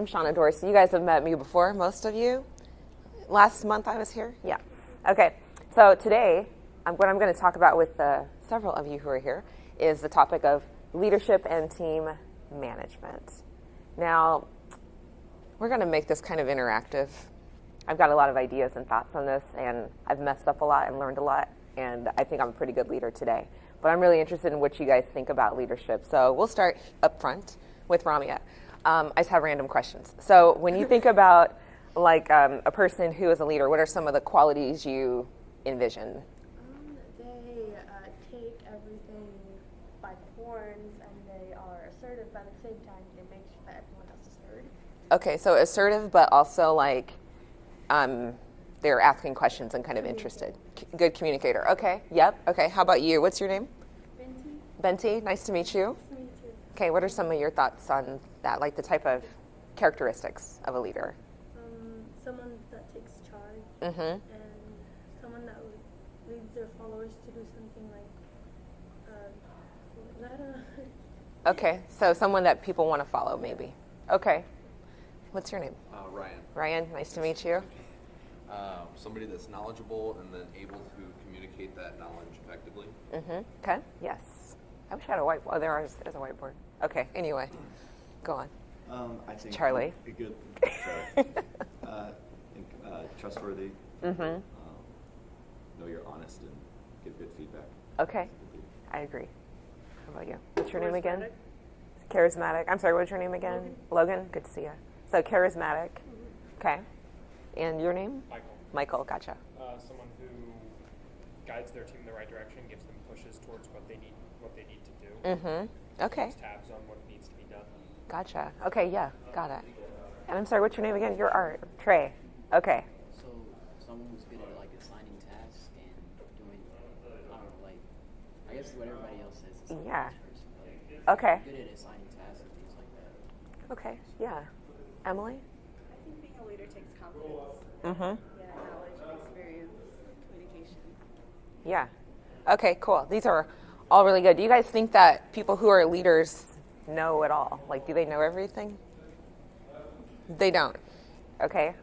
I'm Shonna Dorsey. You guys have met me before, most of you. Last month I was here? Yeah. Okay, so today, what I'm going to talk about with several of you who are here is the topic of leadership and team management. Now, we're going to make this kind of interactive. I've got a lot of ideas and thoughts on this, and I've messed up a lot and learned a lot, and I think I'm a pretty good leader today. But I'm really interested in what you guys think about leadership. So we'll start up front with Ramya. I just have random questions. So when you think about like a person who is a leader, what are some of the qualities you envision? They take everything by the horns, and they are assertive, but at the same time they make sure that everyone else is heard. Okay, so assertive, but also like they're asking questions and kind of interested. Good communicator. Okay, yep. Okay, how about you? What's your name? Benti, nice to meet you. Nice to meet you. Okay, what are some of your thoughts on that, like the type of characteristics of a leader? Someone that takes charge, Mm-hmm. and someone that leads their followers to do something like, I don't know. Okay, so someone that people want to follow, maybe. Okay. What's your name? Ryan. Ryan, nice to meet you. Somebody that's knowledgeable and then able to communicate that knowledge effectively. Mm-hmm. Okay, yes. I wish I had a whiteboard. Oh, there is a whiteboard. Okay, anyway, go on. I think Charlie. A good, I think trustworthy. Mm-hmm. Know you're honest and give good feedback. Okay, I agree. How about you? What's your name again? Charismatic. I'm sorry, what's your name again? Logan? Good to see you. So charismatic. Okay. And your name? Michael. Michael, gotcha. Someone who guides their team in the right direction, gives them pushes towards what they need to do. Mm-hmm. Okay. Keeps tabs on what needs to be done. Gotcha. Okay, yeah, got it. And I'm sorry, what's your name again? Your art. Trey. Okay. So someone who's good at like assigning tasks and doing, I don't know, like I guess what everybody else says is Yeah. person, Okay. good at assigning tasks and things like that. Okay, yeah. Emily? I think being a leader takes confidence. Mm-hmm. Yeah, knowledge, experience, communication. Yeah. Okay, cool. These are all really good. Do you guys think that people who are leaders know it all? Like, do they know everything? They don't. Okay.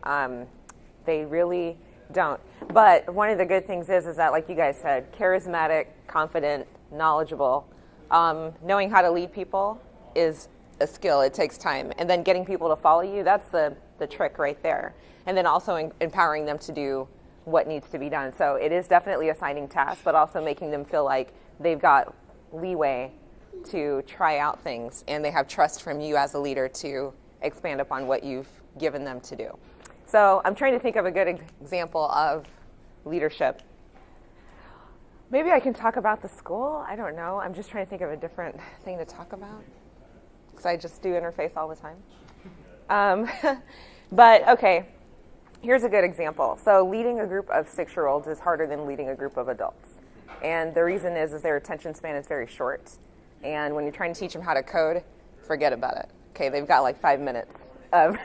They really don't. But one of the good things is that, like you guys said, charismatic, confident, knowledgeable. Knowing how to lead people is a skill. It takes time. And then getting people to follow you, that's the trick right there. And then also empowering them to do what needs to be done. So it is definitely assigning tasks, but also making them feel like they've got leeway to try out things, and they have trust from you as a leader to expand upon what you've given them to do. So I'm trying to think of a good example of leadership. Maybe I can talk about the school. I don't know. I'm just trying to think of a different thing to talk about because I just do interface all the time. But okay, here's a good example. So leading a group of 6-year-olds is harder than leading a group of adults. And the reason is their attention span is very short. And when you're trying to teach them how to code, forget about it. Okay, they've got like 5 minutes of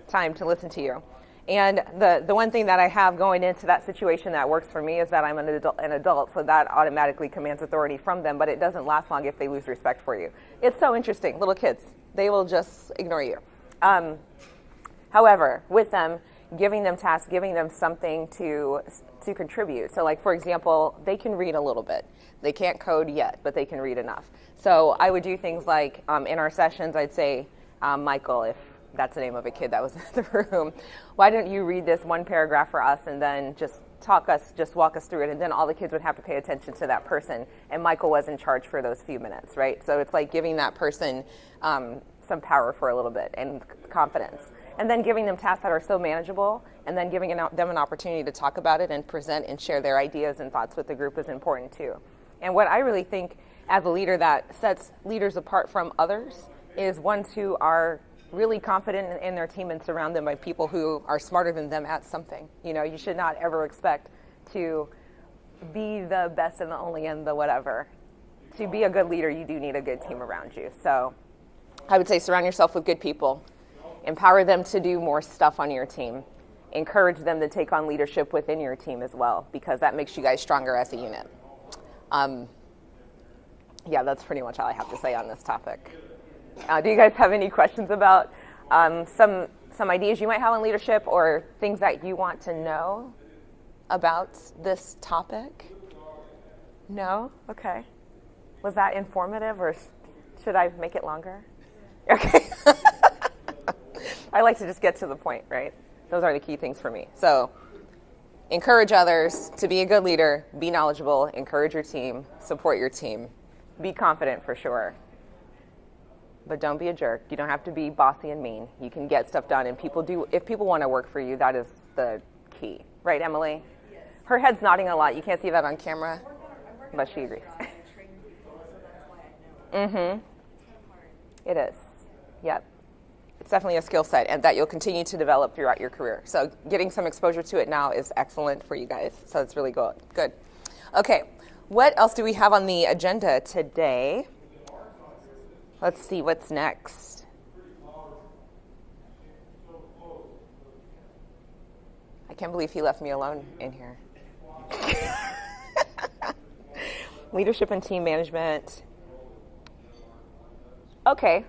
time to listen to you. And the one thing that I have going into that situation that works for me is that I'm an adult, so that automatically commands authority from them, but it doesn't last long if they lose respect for you. It's so interesting. Little kids, they will just ignore you. However, with them, giving them tasks, giving them something to contribute. So like, for example, they can read a little bit. They can't code yet, but they can read enough. So I would do things like in our sessions, I'd say, Michael, if that's the name of a kid that was in the room, why don't you read this one paragraph for us and then just walk us through it, and then all the kids would have to pay attention to that person, and Michael was in charge for those few minutes, right? So it's like giving that person some power for a little bit and confidence. And then giving them tasks that are so manageable, and then giving them an opportunity to talk about it and present and share their ideas and thoughts with the group is important too. And what I really think as a leader that sets leaders apart from others is ones who are really confident in their team and surround them by people who are smarter than them at something. You know, you should not ever expect to be the best and the only and the whatever. To be a good leader, you do need a good team around you. So I would say surround yourself with good people. Empower them to do more stuff on your team. Encourage them to take on leadership within your team as well, because that makes you guys stronger as a unit. Yeah, that's pretty much all I have to say on this topic. Do you guys have any questions about some ideas you might have on leadership or things that you want to know about this topic? No? Okay. Was that informative, or should I make it longer? Okay. I like to just get to the point, right? Those are the key things for me. So encourage others to be a good leader, be knowledgeable, encourage your team, support your team, be confident for sure. But don't be a jerk. You don't have to be bossy and mean. You can get stuff done, and if people want to work for you, that is the key. Right, Emily? Yes. Her head's nodding a lot. You can't see that on camera, but she agrees. Mm-hmm. It is. Yep. It's definitely a skill set, and that you'll continue to develop throughout your career. So getting some exposure to it now is excellent for you guys. So it's really good. Good. Okay. What else do we have on the agenda today? Let's see what's next. I can't believe he left me alone in here. Leadership and team management. Okay,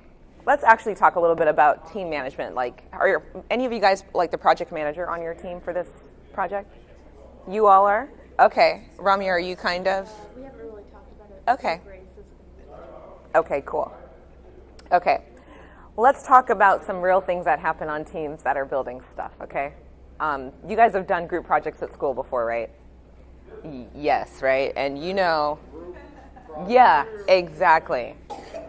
let's actually talk a little bit about team management. Like, are any of you guys like the project manager on your team for this project? You all are? Okay. Rami, are you kind of? We haven't really talked about it. Okay. Grace is Okay, cool. Okay, let's talk about some real things that happen on teams that are building stuff, okay? You guys have done group projects at school before, right? Yes, right? And you know, yeah, exactly.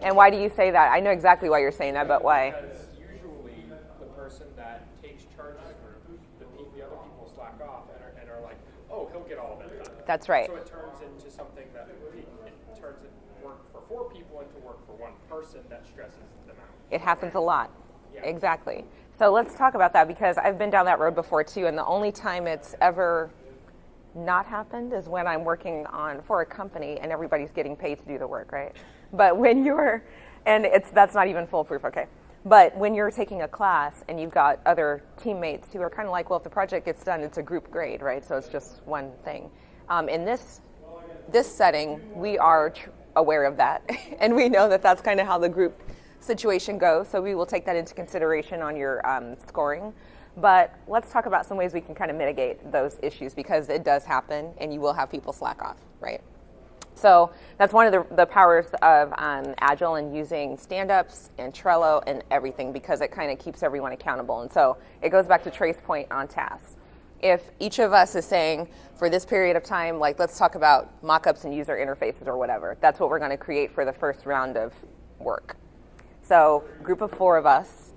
And why do you say that? I know exactly why you're saying that, but why? Because usually the person that takes charge of the group, the other people slack off and are like, oh, he'll get all of it done. That's right. So it turns into something that it turns work for 4 people into work for 1 person that stresses them out. It happens a lot. Yeah. Exactly. So let's talk about that, because I've been down that road before too, and the only time it's ever not happened is when I'm working for a company and everybody's getting paid to do the work, right? But when that's not even foolproof, okay? But when you're taking a class and you've got other teammates who are kind of like, well, if the project gets done, it's a group grade, right? So it's just one thing. In this setting, we are aware of that, and we know that that's kind of how the group situation goes, so we will take that into consideration on your scoring. But let's talk about some ways we can kind of mitigate those issues, because it does happen, and you will have people slack off, right? So that's one of the powers of Agile and using stand-ups and Trello and everything, because it kind of keeps everyone accountable. And so it goes back to Trey's point on tasks. If each of us is saying, for this period of time, like, let's talk about mock-ups and user interfaces or whatever, that's what we're going to create for the first round of work. So group of 4 of us,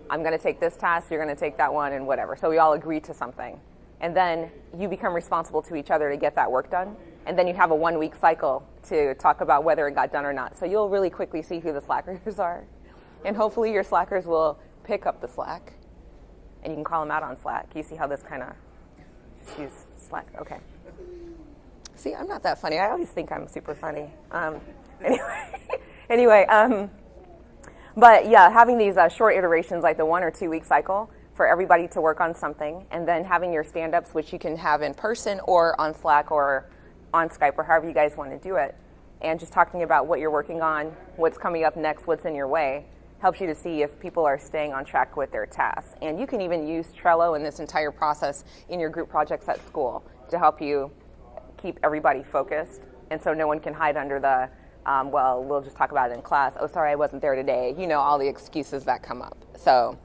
I'm going to take this task, you're going to take that one, and whatever. So we all agree to something. And then you become responsible to each other to get that work done. And then you have a 1-week cycle to talk about whether it got done or not. So you'll really quickly see who the slackers are. And hopefully your slackers will pick up the slack. And you can call them out on Slack. You see how this kind of, just use Slack. Okay. See, I'm not that funny. I always think I'm super funny. Anyway, but yeah, having these short iterations, like the 1 or 2 week cycle, for everybody to work on something, and then having your stand-ups, which you can have in person or on Slack or on Skype or however you guys want to do it, and just talking about what you're working on, what's coming up next, what's in your way, helps you to see if people are staying on track with their tasks. And you can even use Trello in this entire process in your group projects at school to help you keep everybody focused, and so no one can hide under the, well, we'll just talk about it in class. Oh, sorry, I wasn't there today. You know, all the excuses that come up. So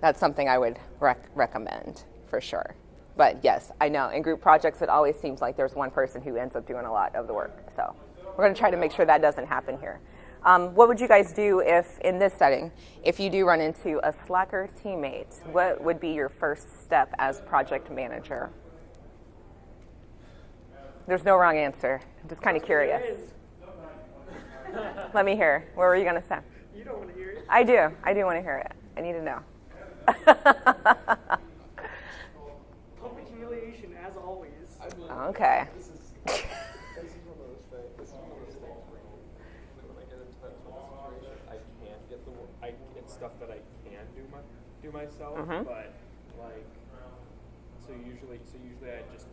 that's something I would recommend for sure. But yes, I know in group projects, it always seems like there's one person who ends up doing a lot of the work. So we're going to try to make sure that doesn't happen here. What would you guys do if, in this setting, if you do run into a slacker teammate? What would be your first step as project manager? There's no wrong answer. I'm just kind of curious. Let me hear. What were you going to say? You don't want to hear it? I do. I do want to hear it. I need to know. Public humiliation, as always. Okay. This is one of those things when I get into that sort of situation, I can't get the work. It's stuff that I can do myself, Mhm. but like, so usually I just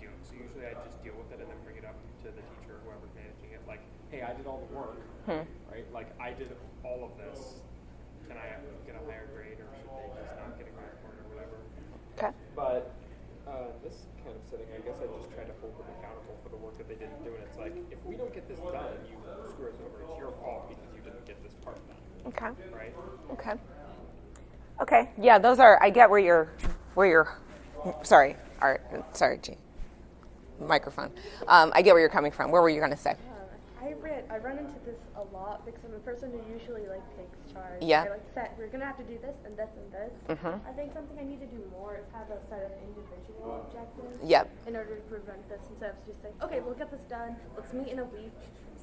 deal with it and then bring it up to the teacher or whoever's managing it. Like, hey, I did all the work, right? Like, I did all of this. can I get a higher grade, or should they just not get a grade point or whatever. Okay. But this kind of setting, I guess I just try to hold them accountable for the work that they didn't do. And it's like, if we don't get this done, you screw us over. It's your fault because you didn't get this part done. Okay. Right? Okay. Okay. Yeah, those are. I get where you're. Sorry. Sorry, G. Microphone. I get where you're coming from. Where were you going to say? I run into this a lot because I'm a person who usually takes charge. Yeah. They're we're gonna have to do this and this and this. Mm-hmm. I think something I need to do more is have a set of individual objectives. Yep. In order to prevent this, instead of just saying, okay, we'll get this done. Let's meet in a week.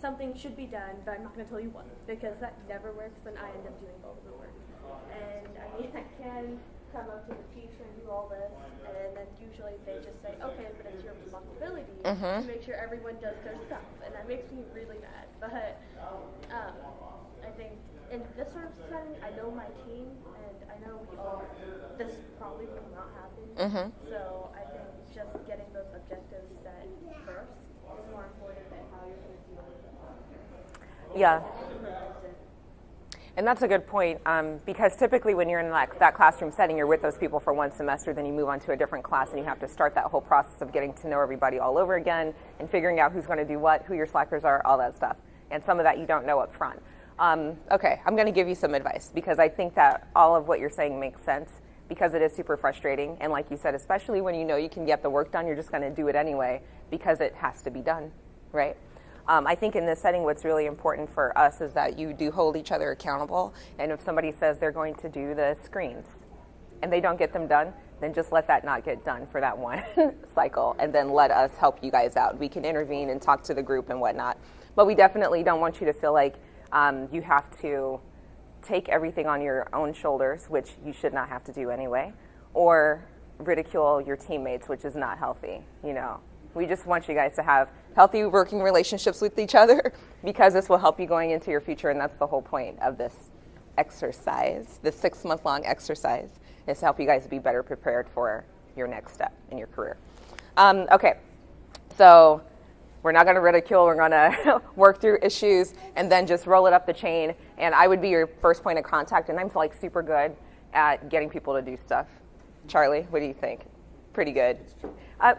Something should be done, but I'm not gonna tell you what, because that never works. And I end up doing all of the work. And I mean, I can come up to the teacher and do all this, and then usually they just say, okay, but it's your responsibility to make sure everyone does their stuff, and that makes me really mad. But I think in this sort of setting, I know my team, and I know this probably will not happen. So I think just getting those objectives set first is more important than how you're going to deal with them. Yeah. And that's a good point, because typically when you're in that classroom setting, you're with those people for one semester, then you move on to a different class, and you have to start that whole process of getting to know everybody all over again and figuring out who's going to do what, who your slackers are, all that stuff. And some of that you don't know up front. Okay, I'm going to give you some advice, because I think that all of what you're saying makes sense, because it is super frustrating. And like you said, especially when you know you can get the work done, you're just going to do it anyway because it has to be done, right? I think in this setting, what's really important for us is that you do hold each other accountable. And if somebody says they're going to do the screens and they don't get them done, then just let that not get done for that one cycle, and then let us help you guys out. We can intervene and talk to the group and whatnot. But we definitely don't want you to feel like you have to take everything on your own shoulders, which you should not have to do anyway, or ridicule your teammates, which is not healthy, you know. We just want you guys to have healthy working relationships with each other, because this will help you going into your future, and that's the whole point of this exercise, this 6-month-long exercise, is to help you guys be better prepared for your next step in your career. Okay, so we're not going to ridicule, we're going to work through issues, and then just roll it up the chain, and I would be your first point of contact, and I'm like super good at getting people to do stuff. Charlie, what do you think? Pretty good.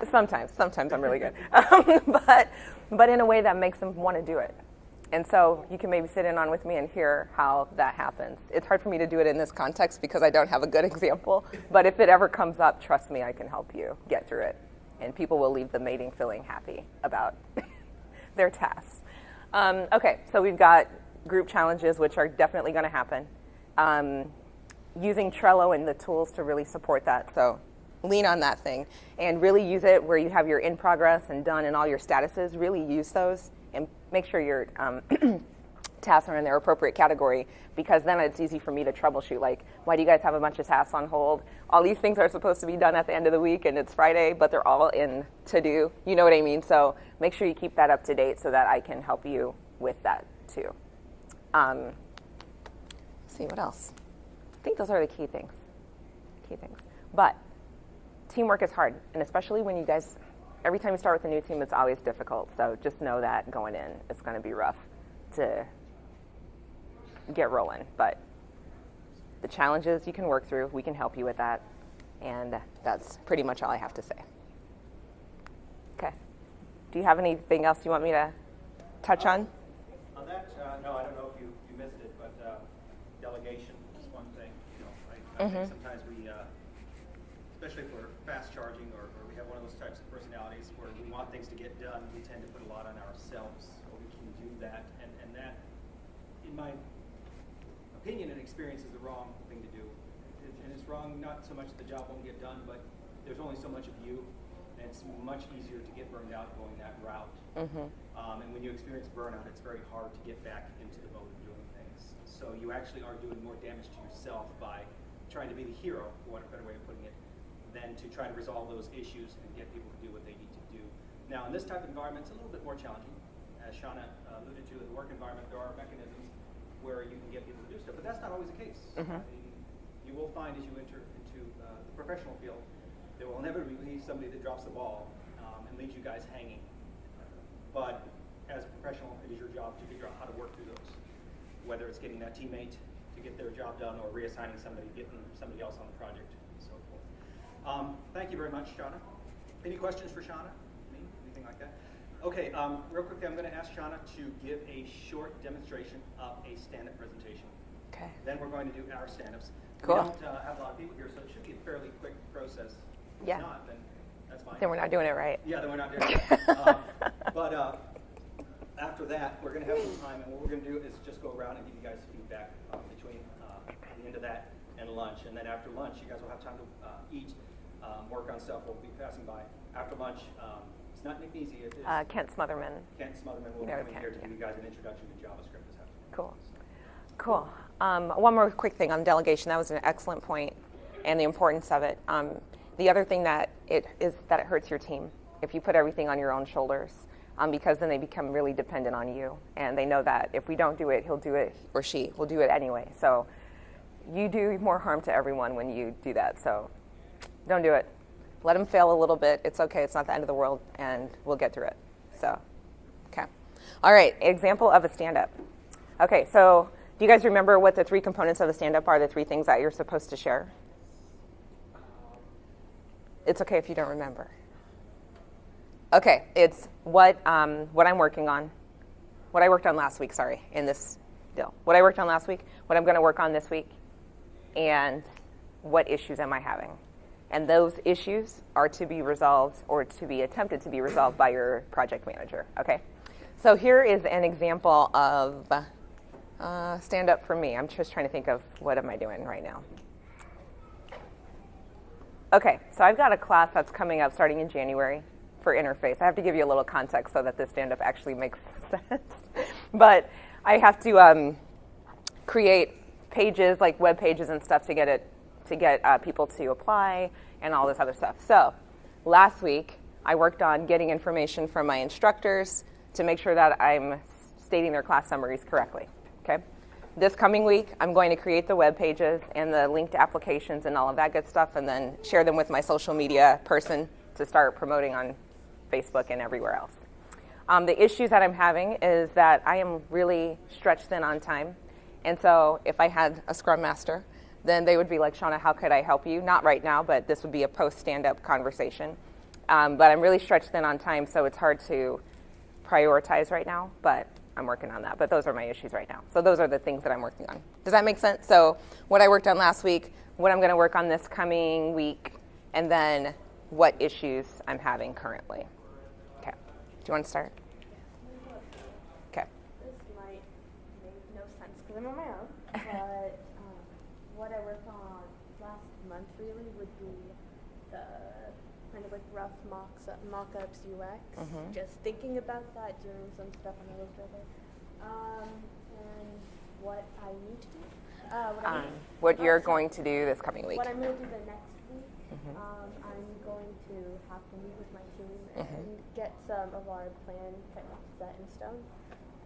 Sometimes I'm really good, but in a way that makes them want to do it. And so you can maybe sit in on with me and hear how that happens. It's hard for me to do it in this context because I don't have a good example, but if it ever comes up, trust me, I can help you get through it. And people will leave the meeting feeling happy about their tasks. Okay, so we've got group challenges, which are definitely going to happen. Using Trello and the tools to really support that. So lean on that thing and really use it where you have your in progress and done and all your statuses. Really use those and make sure your tasks are in their appropriate category, because then it's easy for me to troubleshoot. Like, why do you guys have a bunch of tasks on hold? All these things are supposed to be done at the end of the week and it's Friday, but they're all in to do. You know what I mean? So make sure you keep that up to date so that I can help you with that too. See what else? I think those are the key things. But teamwork is hard, and especially when you guys, every time you start with a new team, it's always difficult. So just know that going in, it's going to be rough to get rolling. But the challenges you can work through, we can help you with that. And that's pretty much all I have to say. Okay. Do you have anything else you want me to touch on? On that, no, I don't know if you missed it, but delegation is one thing. You know, I think sometimes we, especially if we're fast charging or we have one of those types of personalities where we want things to get done, we tend to put a lot on ourselves, so we can do that. And that, in my opinion and experience, is the wrong thing to do. And it's wrong not so much that the job won't get done, but there's only so much of you, and it's much easier to get burned out going that route. And when you experience burnout, it's very hard to get back into the mode of doing things. So you actually are doing more damage to yourself by trying to be the hero, for want of a better way of putting it, than to try to resolve those issues and get people to do what they need to do. Now, in this type of environment, it's a little bit more challenging. As Shonna alluded to, in the work environment, there are mechanisms where you can get people to do stuff, but that's not always the case. You will find as you enter into the professional field, there will inevitably be somebody that drops the ball and leaves you guys hanging. But as a professional, it is your job to figure out how to work through those, whether it's getting that teammate to get their job done, or reassigning somebody, getting somebody else on the project, and so forth. Thank you very much, Shonna. Any questions for Shonna? Anything like that? Okay, real quickly, I'm going to ask Shonna to give a short demonstration of a stand-up presentation. Okay. Then we're going to do our stand-ups. Cool. We don't have a lot of people here, so it should be a fairly quick process. Yeah. If not, then that's fine. Then we're not doing it right. Yeah, then we're not doing it. But after that, we're going to have some time, and what we're going to do is just go around and give you guys feedback between the end of that and lunch. And then after lunch, you guys will have time to eat, work on stuff. We'll be passing by. After lunch, it's not Nick Easy. It is Kent Smotherman. Kent Smotherman will be coming here to give you guys an introduction to JavaScript this afternoon. Cool. Cool. One more quick thing on delegation. That was an excellent point, and the importance of it. The other thing that it hurts your team if you put everything on your own shoulders, because then they become really dependent on you, and they know that if we don't do it, he'll do it, or she will do it anyway. So you do more harm to everyone when you do that. So don't do it. Let them fail a little bit. It's okay. It's not the end of the world, and we'll get through it. So, okay. All right. Example of a stand-up. Okay. So do you guys remember what the 3 components of a stand-up are? The 3 things that you're supposed to share. It's okay if you don't remember. Okay, it's what I'm working on, what I worked on last week, in this deal. What I worked on last week, what I'm going to work on this week, and what issues am I having. And those issues are to be resolved or to be attempted to be resolved by your project manager, okay? So here is an example of stand-up for me. I'm just trying to think of what am I doing right now. Okay, so I've got a class that's coming up starting in January for interface. I have to give you a little context so that this stand-up actually makes sense. But I have to create pages, like web pages and stuff, to get people to apply and all this other stuff. So last week, I worked on getting information from my instructors to make sure that I'm stating their class summaries correctly. Okay. This coming week, I'm going to create the web pages and the linked applications and all of that good stuff, and then share them with my social media person to start promoting on Facebook and everywhere else. The issues that I'm having is that I am really stretched thin on time. And so if I had a Scrum Master, then they would be like, Shonna, how could I help you? Not right now, but this would be a post-stand-up conversation. But I'm really stretched thin on time, so it's hard to prioritize right now, but I'm working on that. But those are my issues right now. So those are the things that I'm working on. Does that make sense? So what I worked on last week, what I'm going to work on this coming week, and then what issues I'm having currently. Okay. Do you want to start? Okay. This might make no sense because I'm on my own, but what I worked on last month really would be the kind of like rough mock-ups UX. Just thinking about that, doing some stuff on Illustrator, and what I need to do. What you're going to do this coming week. What I'm going to do the next week, I'm going to have to meet with my team and get some of our plan kind of set in stone.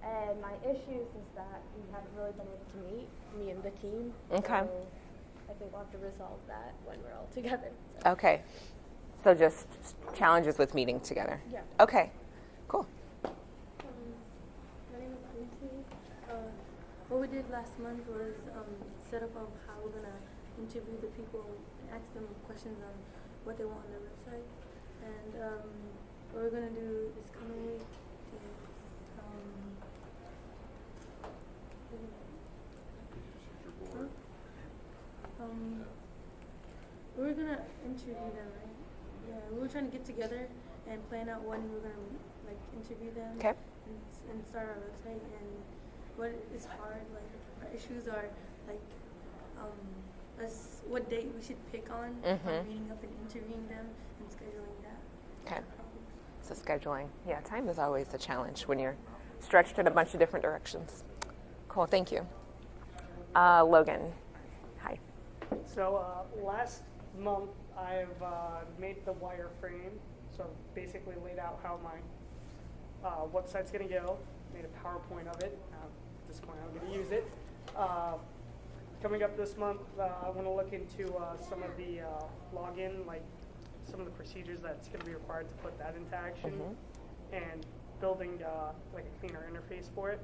And my issues is that we haven't really been able to meet, me and the team. Okay. So I think we'll have to resolve that when we're all together. So. Okay. So just challenges with meeting together. Yeah. Okay. Cool. My name is Dorsey. What we did last month was set up of how we're gonna interview the people and ask them questions on what they want on their website. And what we're gonna do this coming week is we're gonna interview them, right? Yeah, we were trying to get together and plan out when we're gonna like interview them. Okay. And start our website. And what is hard, like our issues are like what date we should pick on meeting up and interviewing them and scheduling that. Okay. So scheduling. Yeah, time is always a challenge when you're stretched in a bunch of different directions. Cool. Thank you. Logan. Hi. So last month I've made the wireframe, so I've basically laid out how my website's going to go, made a PowerPoint of it. At this point I'm going to use it. Coming up this month, I want to look into some of the login, like some of the procedures that's going to be required to put that into action, and building like a cleaner interface for it.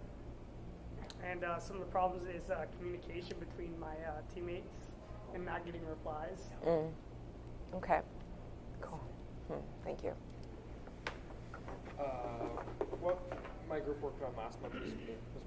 And some of the problems is communication between my teammates and not getting replies. Okay. Cool. Thank you. What my group worked on last month was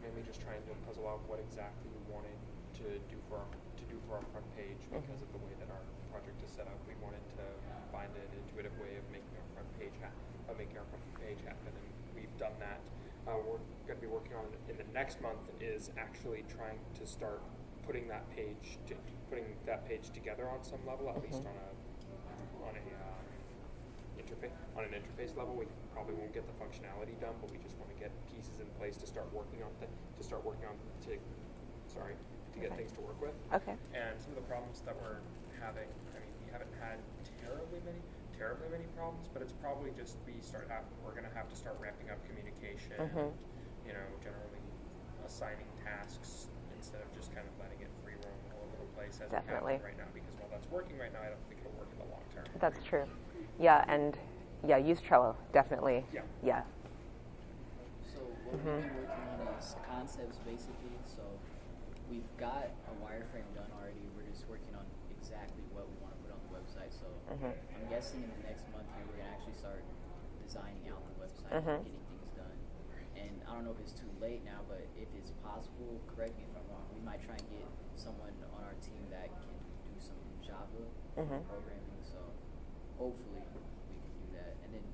mainly just trying to puzzle out what exactly we wanted to do for our front page because of the way that our project is set up. We wanted to find an intuitive way of making our front page happen, and we've done that. We're going to be working on in the next month is actually trying to start putting that page together on some level, at least on an interface level. We probably won't get the functionality done, but we just want to get pieces in place to start working on to get things to work with. Okay. And some of the problems that we're having, I mean, we haven't had terribly many problems, but it's probably just we're going to have to start ramping up communication, generally assigning tasks instead of just kind of letting it free roam all over the place as we have it right now, because while that's working right now, I don't think it'll work in the long term. That's true. Yeah, and use Trello, definitely. Yeah. So what we've been working on is concepts, basically. So we've got a wireframe done already. We're just working on exactly what we want to put on the website. So I'm guessing in the next month here, we're going to actually start designing out the website and getting things done. And I don't know if it's too late now, but if it's possible, correct me if I'm wrong, we might try and get someone on our team that can do some Java programming. So hopefully we can do that. And then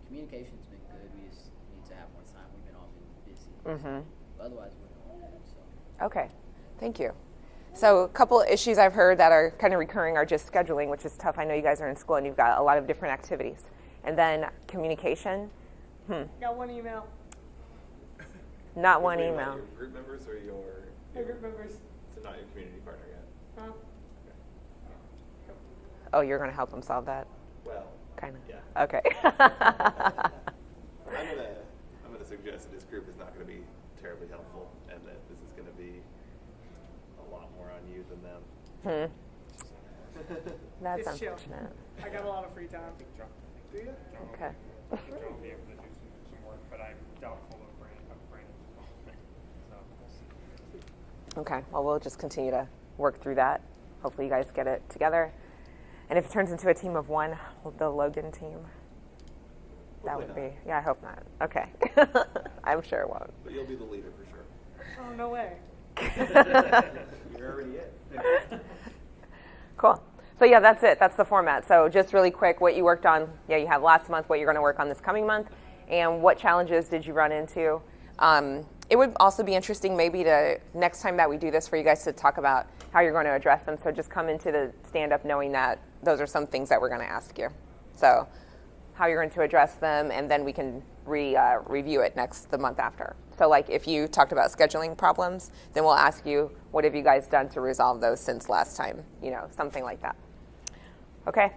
communication's been good. We just need to have more time. We've been all busy. So, but otherwise, we're doing good. So. Okay. Thank you. So a couple of issues I've heard that are kind of recurring are just scheduling, which is tough. I know you guys are in school and you've got a lot of different activities. And then communication. Got one email. Not one email. Your group members or your group members. So not your community partner yet? Huh? Oh, you're going to help them solve that? Well, kind of. Yeah. Okay. I'm gonna suggest that this group is not going to be terribly helpful, and that this is going to be a lot more on you than them. That's it's chill. unfortunate. I got a lot of free time. Do you? Okay. John will be able to do some work, but I'm doubtful of Brandon's involvement. So we'll see. Okay. Well, we'll just continue to work through that. Hopefully you guys get it together. And if it turns into a team of one, the Logan team, that would be, I hope not. Okay. I'm sure it won't. But you'll be the leader for sure. Oh, no way. You're already it. Cool. So yeah, that's it. That's the format. So just really quick, what you worked on. Yeah, you have last month, what you're going to work on this coming month, and what challenges did you run into. It would also be interesting maybe to, next time that we do this, for you guys to talk about how you're going to address them. So just come into the stand-up knowing that those are some things that we're going to ask you. So how you're going to address them, and then we can review it the month after. So like if you talked about scheduling problems, then we'll ask you, what have you guys done to resolve those since last time? Something like that. Okay?